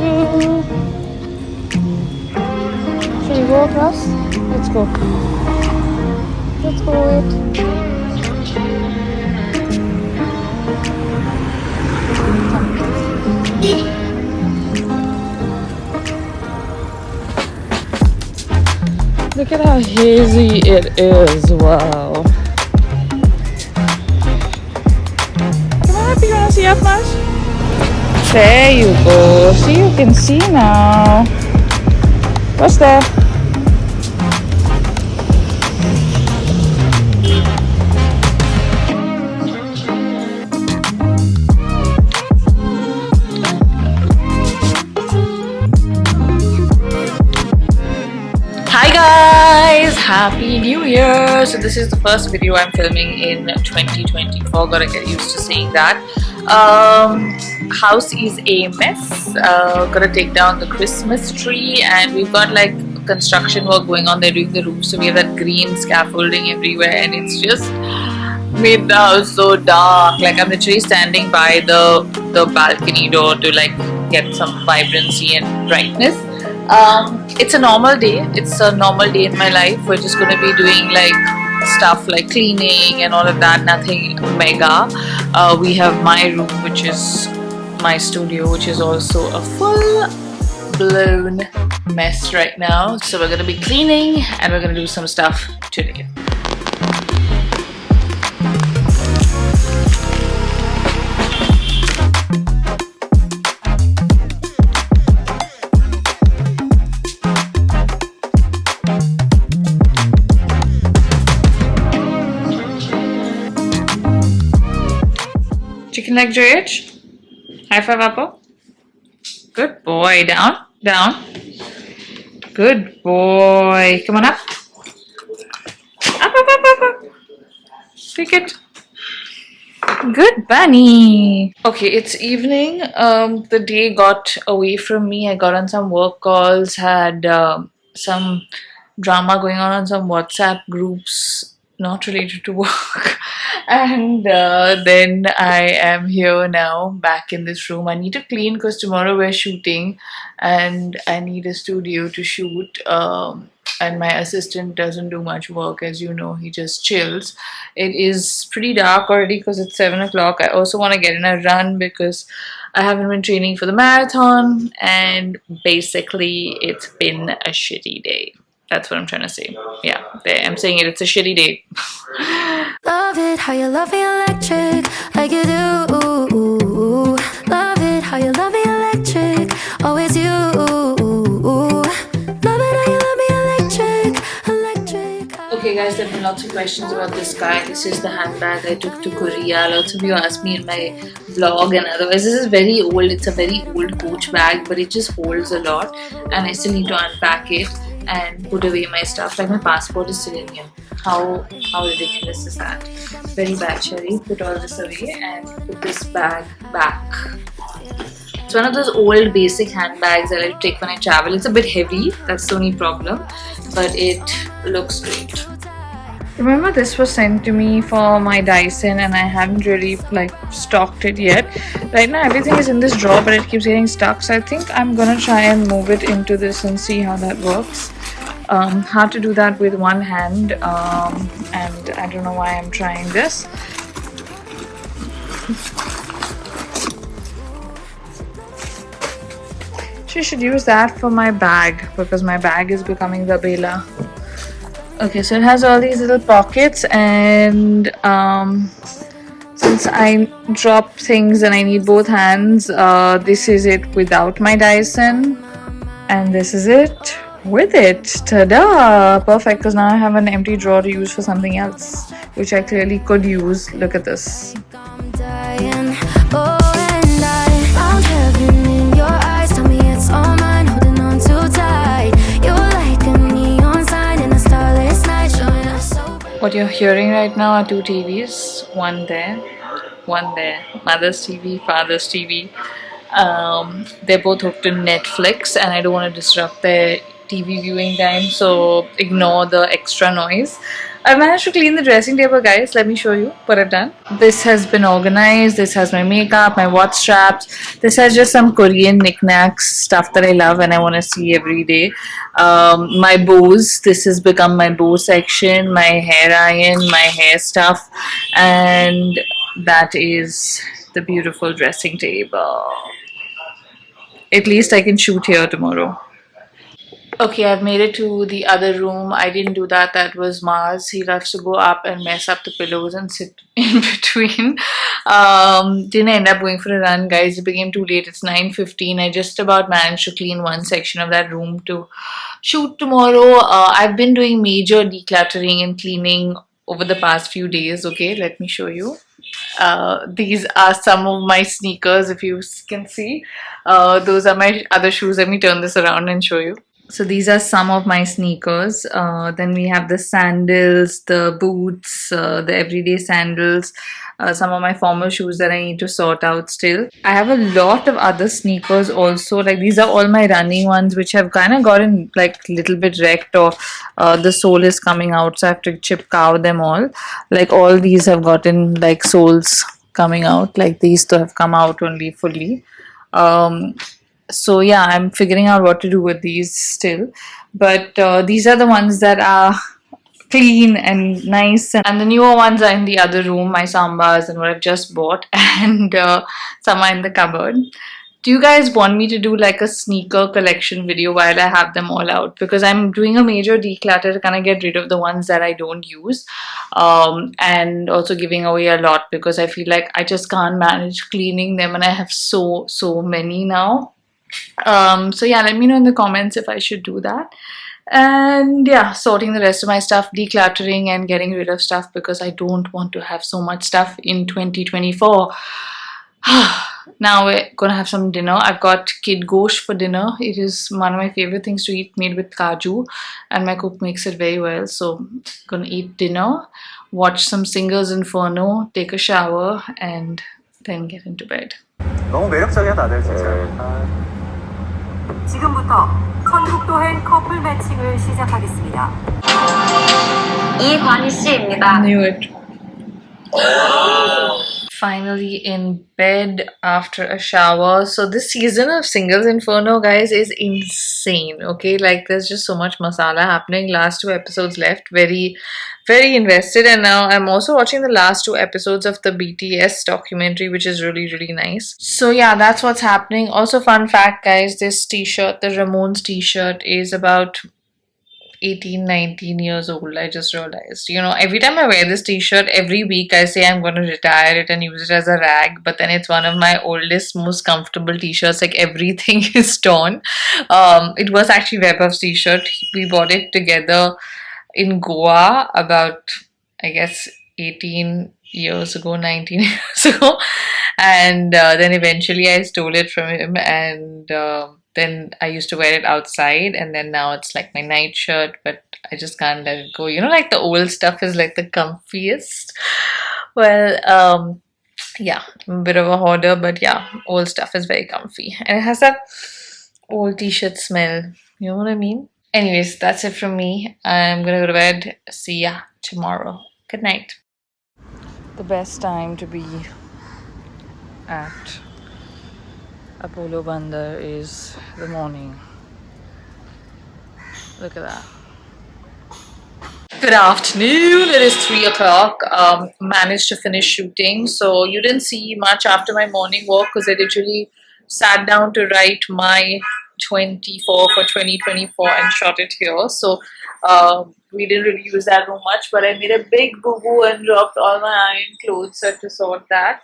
Should we go across? Let's go. Let's go it. Look at how hazy it is. Wow. Come on up, you wanna see up much? There you go. See, you can see now. What's there? Hi guys, happy new year. So this is the first video I'm filming in 2024. Gotta get used to saying that. House is a mess. Gotta take down the Christmas tree, and we've got like construction work going on. They're doing the roof, so we have that green scaffolding everywhere, and it's just made the house so dark. Like I'm literally standing by the balcony door to like get some vibrancy and brightness. It's a normal day. It's a normal day in my life. We're just going to be doing like stuff like cleaning and all of that. Nothing mega. We have my room, which is my studio, which is also a full blown mess right now. So we're going to be cleaning and we're going to do some stuff today. Chicken leg JH. High five, Apple. Good boy. Down. Down. Good boy. Come on up. Up, up, up, up, up. Pick it. Good bunny. Okay, it's evening. The day got away from me. I got on some work calls, had some drama going on some WhatsApp groups not related to work. And then I am here now, back in this room. I need to clean because tomorrow we're shooting and I need a studio to shoot. And my assistant doesn't do much work, as you know, he just chills. It is pretty dark already because it's 7 o'clock. I also want to get in a run because I haven't been training for the marathon, and basically it's been a shitty day. That's what I'm trying to say. Yeah, there, I'm saying it. It's a shitty day. Love it how you love me electric, like you do. Love it how you love me electric, always you. Love it how you love me electric, electric. Okay guys, there have been lots of questions about this guy. This is the handbag I took to Korea. Lots of you asked me in my vlog and otherwise. This is very old. It's a very old Coach bag, but it just holds a lot and I still need to unpack it and put away my stuff. Like my passport is still in here. How ridiculous is that? Very bad, Sherry. Put all this away and put this bag back. It's one of those old basic handbags I like to take when I travel. It's a bit heavy, that's the only problem, but it looks great. Remember, this was sent to me for my Dyson and I haven't really like stocked it yet. Right now everything is in this drawer, but it keeps getting stuck, so I think I'm gonna try and move it into this and see how that works. Hard to do that with one hand, and I don't know why I'm trying this. She should use that for my bag because my bag is becoming the bela. Okay, so it has all these little pockets, and since I drop things and I need both hands, this is it without my Dyson, and this is it with it. Ta-da! Perfect, because now I have an empty drawer to use for something else, which I clearly could use. Look at this. I'm dying, oh, and I found heaven in your eyes. Tell me it's all mine, holding on too tight. You're like a neon sign in a starless night, showing us so. What you're hearing right now are two TVs, one there, one there. Mother's TV, father's TV. They're both hooked to Netflix, and I don't want to disrupt their TV viewing time, so ignore the extra noise. I managed to clean the dressing table, guys. Let me show you what I've done. This has been organized. This has my makeup, my watch straps. This has just some Korean knickknacks, stuff that I love and I want to see every day. My bows. This has become my bow section, my hair iron, my hair stuff. And that is the beautiful dressing table. At least I can shoot here tomorrow. Okay, I've made it to the other room. I didn't do that. That was Mars. He loves to go up and mess up the pillows and sit in between. Didn't end up going for a run, guys. It became too late. It's 9:15. I just about managed to clean one section of that room to shoot tomorrow. I've been doing major decluttering and cleaning over the past few days. Okay, let me show you. These are some of my sneakers, if you can see. Those are my other shoes. Let me turn this around and show you. So these are some of my sneakers. Then we have the sandals, the boots, the everyday sandals, some of my formal shoes that I need to sort out still. I have a lot of other sneakers also. Like these are all my running ones, which have kind of gotten like a little bit wrecked, or the sole is coming out, so I have to chip cow them all. Like all these have gotten like soles coming out. Like these two have come out only fully. So yeah, I'm figuring out what to do with these still, but these are the ones that are clean and nice, and the newer ones are in the other room, my sambas and what I've just bought, and some are in the cupboard. Do you guys want me to do like a sneaker collection video while I have them all out? Because I'm doing a major declutter to kind of get rid of the ones that I don't use, and also giving away a lot because I feel like I just can't manage cleaning them, and I have so many now. So yeah, let me know in the comments if I should do that. And yeah, sorting the rest of my stuff, decluttering and getting rid of stuff because I don't want to have so much stuff in 2024. Now we're gonna have some dinner. I've got kid gosht for dinner. It is one of my favorite things to eat, made with kaju, and my cook makes it very well. So gonna eat dinner, watch some Singles Inferno, take a shower, and then get into bed. 너무 매력적이야 다들 진짜. 지금부터 선국도행 커플 매칭을 시작하겠습니다. 이관희 씨입니다. Knew it. Finally in bed after a shower. So this season of Singles Inferno, guys, is insane. Okay, like there's just so much masala happening. Last 2 episodes left. Very invested, and now I'm also watching the last 2 episodes of the BTS documentary, which is really nice. So yeah, that's what's happening. Also, fun fact, guys, this t-shirt, the Ramones t-shirt, is about 18-19 years old. I just realized, you know, every time I wear this t-shirt, every week I say I'm going to retire it and use it as a rag, but then it's one of my oldest, most comfortable t-shirts. Like everything is torn. It was actually Webber's t-shirt. We bought it together in Goa about, I guess, 18 years ago, 19 years ago, and then eventually I stole it from him, and then I used to wear it outside, and then now it's like my night shirt, but I just can't let it go. You know, like the old stuff is like the comfiest. Well, yeah, I'm a bit of a hoarder, but yeah, old stuff is very comfy, and it has that old t-shirt smell. You know what I mean? Anyways, that's it from me. I'm gonna go to bed. See ya tomorrow. Good night. The best time to be at Apollo Bandar is the morning. Look at that. Good afternoon. It is 3 o'clock. Managed to finish shooting. So you didn't see much after my morning walk because I literally sat down to write my 24 for 2024 and shot it here. So we didn't really use that room much, but I made a big boo-boo and dropped all my iron clothes, so I had to sort that.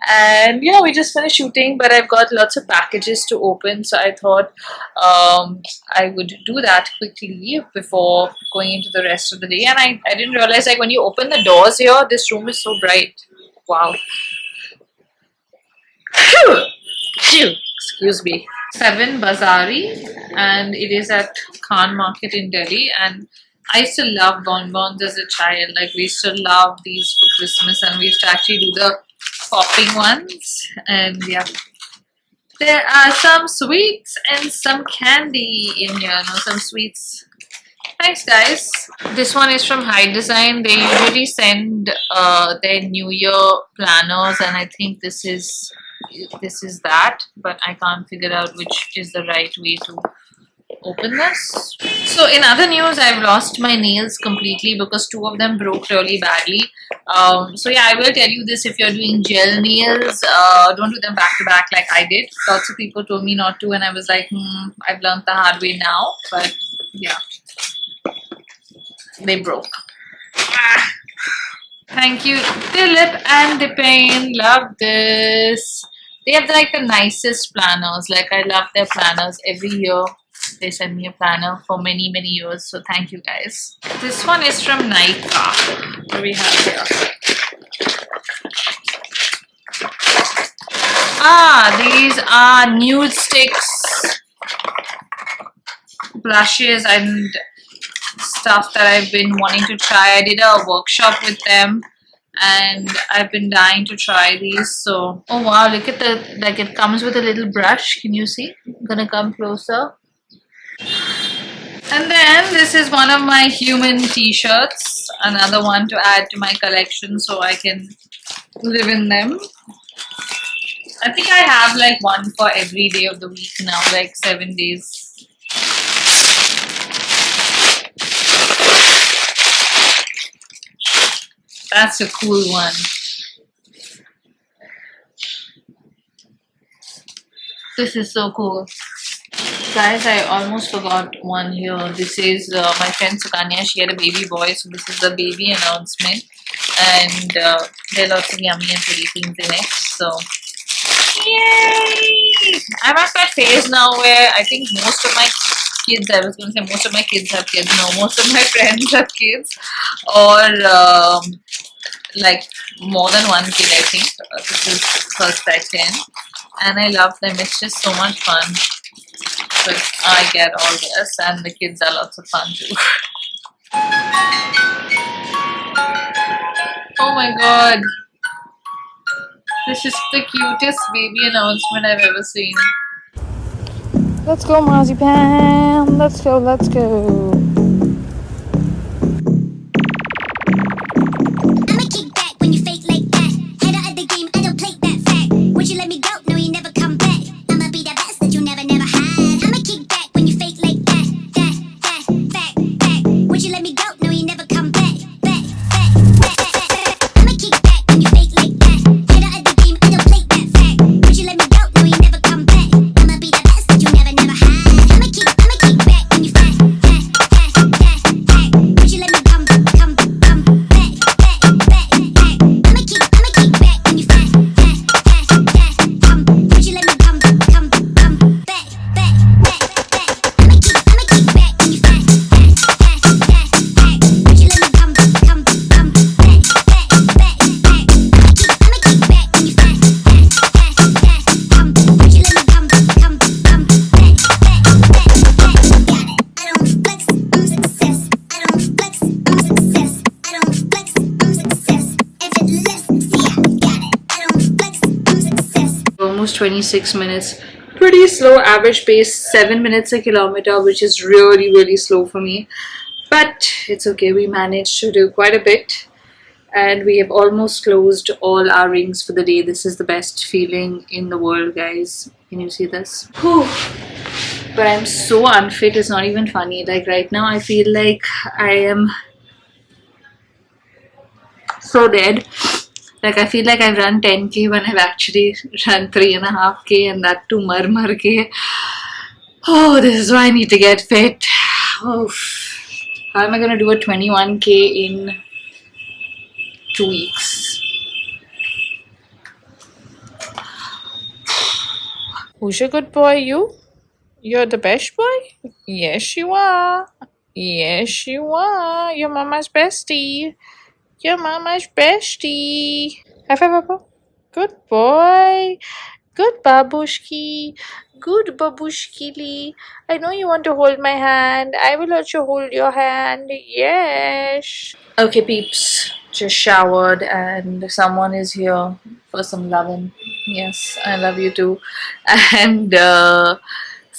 And yeah, we just finished shooting, but I've got lots of packages to open, so I thought I would do that quickly before going into the rest of the day. And I didn't realize, like, when you open the doors here, this room is so bright. Wow. Excuse me. 7 Bazari, and it is at Khan Market in Delhi, and I used to love bonbons as a child. Like, we used to love these for Christmas, and we used to actually do the popping ones. And yeah, there are some sweets and some candy in here. No, some sweets Thanks, guys. This one is from High Design. They usually send their New Year planners, and I think this is that, but I can't figure out which is the right way to open this. So in other news, I've lost my nails completely because two of them broke really badly. So yeah, I will tell you this: if you're doing gel nails, don't do them back to back like I did. Lots of people told me not to, and I was like, I've learned the hard way now. But yeah, they broke. Thank you, Dilip and Dipain. Love this. They have like the nicest planners. Like I love their planners. Every year they send me a planner for many years. So thank you guys. This one is from Nika. What do we have here? These are nude sticks, blushes and stuff that I've been wanting to try. I did a workshop with them and I've been dying to try these. So, oh wow, look at the, like it comes with a little brush. Can you see? I'm gonna come closer. And then this is one of my human t-shirts, another one to add to my collection so I can live in them. I think I have like one for every day of the week now, like 7 days. That's a cool one. This is so cool. Guys, I almost forgot one here. This is my friend Sukanya. She had a baby boy, so this is the baby announcement. And there are lots of yummy and pretty things in it. So, yay! I'm at that phase now where I think most of my kids, I was going to say most of my kids have kids. No, most of my friends have kids. Or like more than one kid, I think. This is first second. And I love them. It's just so much fun. But I get all this, and the kids are lots of fun too. Oh my god. This is the cutest baby announcement I've ever seen. Let's go, Marzipan. Let's go, let's go. I'ma kick back when you fake like that. Head out of the game, I don't play that fact. Would you let me go? No, you never come back. I'ma be the best that you never had. I'ma kick back when you fake like that. Fact. Would you let me go? No, you never come back. I'ma kick back when you fake like that. Head out of the game, I don't play that fact. Would you let me go? No, you never come back. I'ma be the best that you never had. I'ma kick back when you fact. Would you let me come back. I'ma kick back when you fact. Would you let me come back. I'ma kick back when you fact. Would you let me come back. I'ma kick back when you fact. Would you let me come back. I don't flex, I'm success. I don't flex, I'm success. I don't flex, I'm success. Effortless, see I got it. I don't flex, I'm success. Almost 26 minutes. Pretty slow average pace, 7 minutes a kilometer, which is really slow for me. But it's okay, we managed to do quite a bit. And we have almost closed all our rings for the day. This is the best feeling in the world, guys. Can you see this? Whew. But I'm so unfit, it's not even funny. Like right now, I feel like I am so dead. Like I feel like I've run 10k when I've actually run 3.5k, and that too mar ke. Oh, this is why I need to get fit. Oh, how am I gonna do a 21k in 2 weeks? Who's your good boy? You? You're the best boy? Yes, you are. Yes, you are. Your mama's bestie. Your mama's bestie. High five, Papa. Good boy. Good babushki. Good babushkili. I know you want to hold my hand. I will let you hold your hand. Yes. Okay, peeps, just showered and someone is here for some loving. Yes, I love you too. And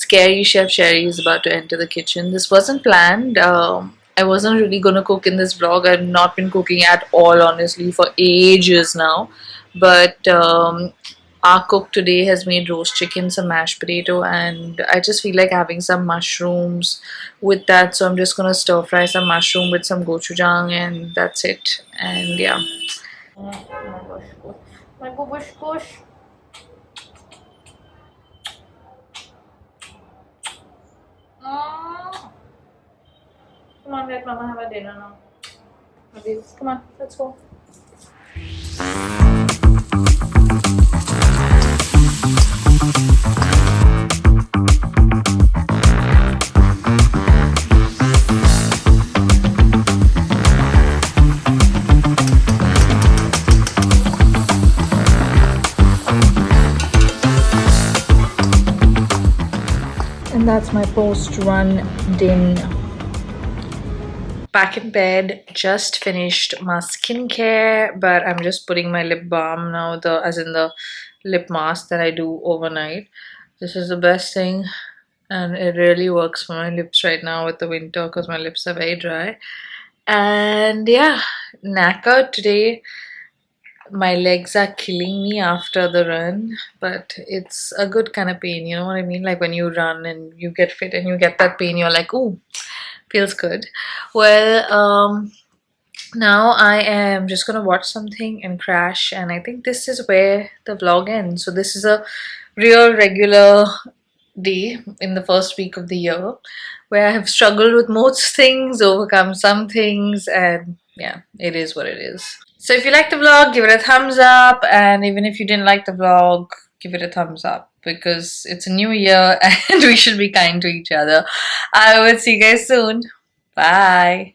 scary chef Sherry is about to enter the kitchen. This wasn't planned. I wasn't really gonna cook in this vlog. I've not been cooking at all, honestly, for ages now. But our cook today has made roast chicken, some mashed potato, and I just feel like having some mushrooms with that. So I'm just gonna stir fry some mushroom with some gochujang, and that's it. And yeah. My gosh. Oh. Come on, let Mama have a dinner now. Come on, let's go. And that's my post-run din. Back in bed, just finished my skincare, but I'm just putting my lip balm now, as in the lip mask that I do overnight. This is the best thing, and it really works for my lips right now with the winter because my lips are very dry. And yeah, knackered today. My legs are killing me after the run, but it's a good kind of pain, you know what I mean? Like when you run and you get fit and you get that pain, you're like, ooh, feels good. Well, now I am just gonna watch something and crash, and I think this is where the vlog ends. So this is a real regular day in the first week of the year where I have struggled with most things, overcome some things, and yeah, it is what it is. So if you like the vlog, give it a thumbs up, and even if you didn't like the vlog, give it a thumbs up, because it's a new year and we should be kind to each other. I will see you guys soon. Bye.